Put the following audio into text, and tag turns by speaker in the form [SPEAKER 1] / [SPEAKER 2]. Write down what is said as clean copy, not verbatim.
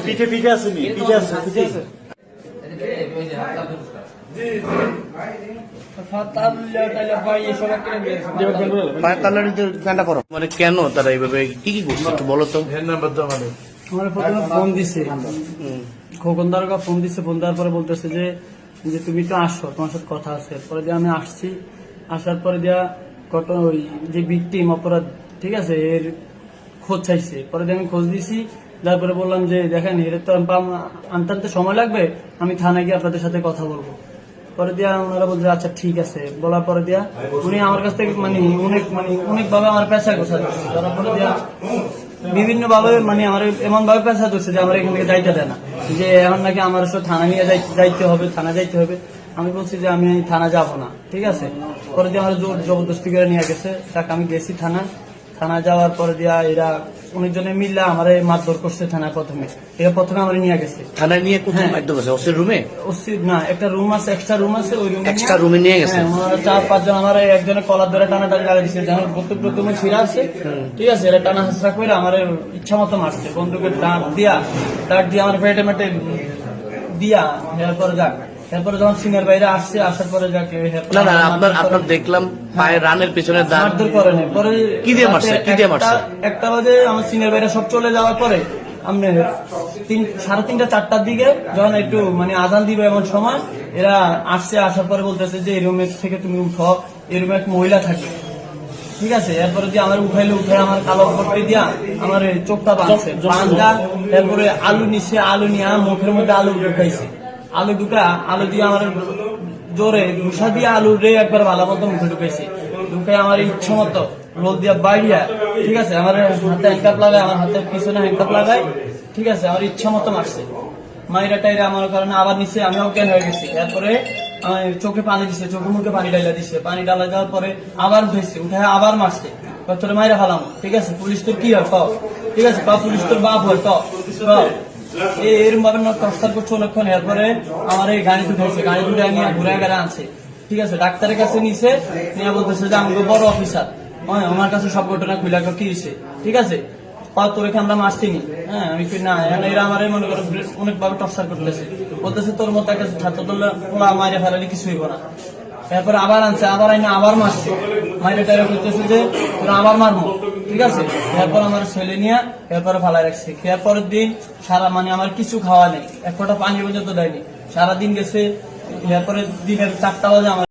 [SPEAKER 1] পিঠে পিঠে আছে নি? পিঠে আছে, পিঠে আছে।
[SPEAKER 2] মানে কেন তারা এইভাবে কি কি করছে একটু বলো তো।
[SPEAKER 3] আমার প্রথমে ফোন দিছে, খোকনদারকে ফোন দিছে। ফোন দেওয়ার পরে বলতেছে যে তুমি তো আসো, তোমার সাথে কথা আছে। পরে দিয়ে আমি আসছি, আসার পরে দিয়া ঘটনা ওই যে ভিকটিম অপরাধ, ঠিক আছে, এর খোঁজ চাইছে। পরে দিয়ে আমি খোঁজ দিছি, তারপরে বললাম যে দেখেন এর তো আনতে আনতে সময় লাগবে, আমি থানায় গিয়ে আপনাদের সাথে কথা বলবো। পরে দিয়া ওনারা বলছে আচ্ছা ঠিক আছে। বলার পরে দিয়া উনি আমার কাছ থেকে অনেক ভাবে আমার পেশা গোছা দিচ্ছে। ধরার পরে দিয়া বিভিন্ন ভাবে আমার এমন ভাবে পেশা ধরছে যে আমার এখান থেকে যাইতে দেয় না, যে এখন নাকি আমার থানা নিয়ে যাইতে হবে, থানা যাইতে হবে। আমি বলছি যে আমি থানা যাব না, ঠিক আছে। পরে দিয়ে আমার জোর জবরদস্তি করে নিয়ে গেছে। তাকে আমি গেছি থানা যাওয়ার পরে দিয়া এরা অনেকজনে মিললে আমার মারধর করছে থানায়। প্রথমে আমার নিয়ে গেছে
[SPEAKER 2] থানায় নিয়ে কোথায় মারধর করছে? ওসির রুমে?
[SPEAKER 3] ওসির না, একটা রুম আছে, এক্সট্রা রুম আছে, ওই রুমে
[SPEAKER 2] এক্সট্রা রুমে নিয়ে গেছে।
[SPEAKER 3] 4-5 জন আমার একজনের কলার ধরে টানাটানি লাগা দিচ্ছে, যেন প্রথমে ছিঁড়া আছে, ঠিক আছে। এরা টানা হাসরা করে আমার ইচ্ছা মতো মারছে, বন্দুকের দাঁত দিয়া আমার পেটে মেটে দিয়া। এরপরে যখন সিনিয়র বাইরে আসছে, আসার পরে যাকে
[SPEAKER 2] আপনার দেখলাম পায়ে রানের পিছনে
[SPEAKER 3] মারধর করে নেই। পরে
[SPEAKER 2] কি দিয়ে মারছে?
[SPEAKER 3] 1টা বাজে আমার সিনিয়র বাইরে সব চলে যাওয়ার পরে আমি 3:30-4টার দিকে যখন একটু আজান দিবে এমন সময় এরা আসছে। আসার পরে বলতেছে যে এই রুমের থেকে তুমি উঠো, এই রুমে এক মহিলা থাকে, ঠিক আছে। এরপরে দিয়ে আমার উঠে আমার কালো পট্টি দিয়া আমার চোখটা বাঁধছে, এরপরে আলু নিচ্ছে, আলু নিয়ে মুখের মধ্যে আলু ঢুকাইছে। আলু দিয়ে আমার জোরে ঘুষা দিয়ে আলু রে একবার ভালো মতো মুখে ঢুকাইছে। ঢুকে আমার ইচ্ছা মতো রোল দিয়া বাইরিয়া, ঠিক আছে, আমার হাতে হ্যান্ডকাপ লাগায়, আমার হাতের পিছনে হ্যান্ডকাপ লাগায়, ঠিক আছে। আমার ইচ্ছা মতো মারছে, মাইরা টাইরা আমার কারণে আবার নিচ্ছে, আমি অজ্ঞান হয়ে গেছি। এরপরে চোখে পানি দিচ্ছে, চোখে মুখে পানি ডালা দিচ্ছে। পানি ডালা দেওয়ার পরে আবার ধরছে, উঠে আবার মারছে। তোর মাইরা ফেলাম, ঠিক আছে। পুলিশ তোর কি হয় ক, ঠিক আছে, পুলিশ তোর বাপ হয় ক। এরকম ভাবে টর্চার করছে অনেকক্ষণ। এরপরে আমার এই গাড়ি উঠেছে, গাড়ি উঠে নিয়ে ঘুরে গেড়ে আনছে, ঠিক আছে। ডাক্তারের কাছে নিছে, নিয়ে বলতেছে যে আমি বড় অফিসার, আমার কাছে সব ঘটনা খুলে কি হয়েছে, ঠিক আছে। তোর এখানে আমরা মারছিনি, হ্যাঁ। আমি না, এরা আমার মনে করো অনেক ভাবে টর্চার করতেছে, বলতেছে তোর মতো একটা ছাত্র তোলা মাইরে ফেলালে কিছু হইব না। এরপরে আবার আনছে, আবার আইনে আবার মারছে, মাইরে টাইরে বলতেছে যে তোরা আবার মারবো, ঠিক আছে। এরপর আমার ছেলে নিয়ে এরপরে ফালাই রাখছে। খেয়ার পরের দিন সারা আমার কিছু খাওয়া নেই, 1 ফোঁটা পানি পর্যন্ত দেয়নি, সারাদিন গেছে। এরপরে দিনের 4টা বাজে আমার